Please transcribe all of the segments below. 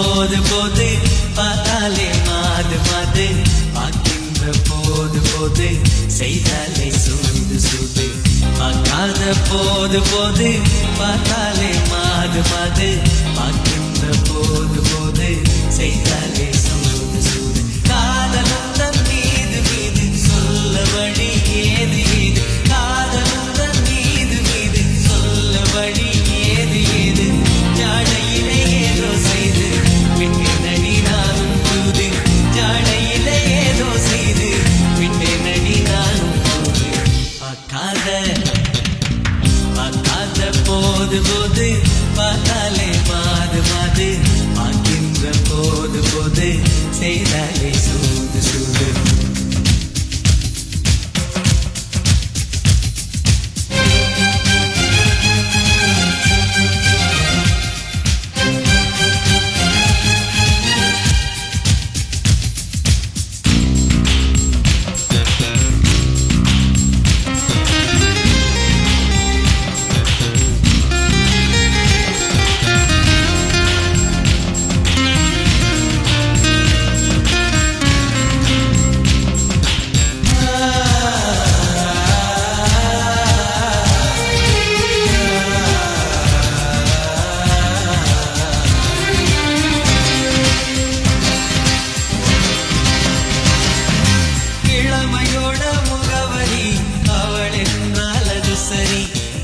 போது போது பார்த்தாலே மாது மாது பார்க்கின்ற போது போது செய்தாலே சூது சூது பார்க்காத போது போது பார்த்தாலே மாது மாது பார்க்கின்ற போது போது செய்தாலே சூது சூது காதலுந்தன் மீது மீது சொல்ல வழி ஏது ஏது காதலுந்தன் மீது மீது சொல்ல வழி ஏது ஏது ஜாடையிலே ஏதோ செய்து விட்டேனடி நானும் தூது ஜாடையிலே ஏதோ செய்து விட்டேனடி நானும் தூது பார்க்காத போது போது பார்த்தாலே மாது மாது பார்க்கின்ற போது போது செய்தாலே சூது சூது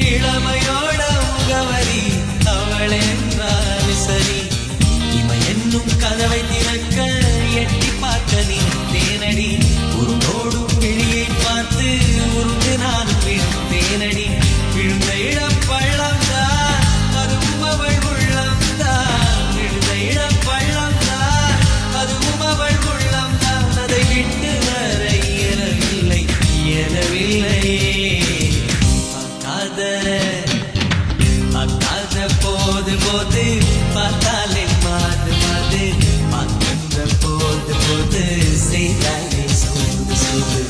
இளமையோட முகவரி அவள் என்றால் சரி இமை என்னும் கதவை திறக்க எட்டி பார்க்க நீ தேனடி உருண்டோடும் விழியை பார்த்து உருண்டு நான் விழுந்தேனடி விழுந்த இடம் பள்ளம் தான் அதுவும் அவள் உள்ளம் தான் விழுந்த இடம் பள்ளம் தான் அதுவும் அவள் உள்ளம் தான் அதை விட்டு வர இயலவில்லை இயலவில்லையே போது போது பார்த்தாலே மாது மாது பார்க்கின்ற போது போது செய்தாலே சூது சூது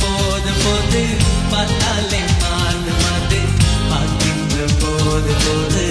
போது போது பார்த்தாலே மாது மாது பார்க்கின்ற போது போது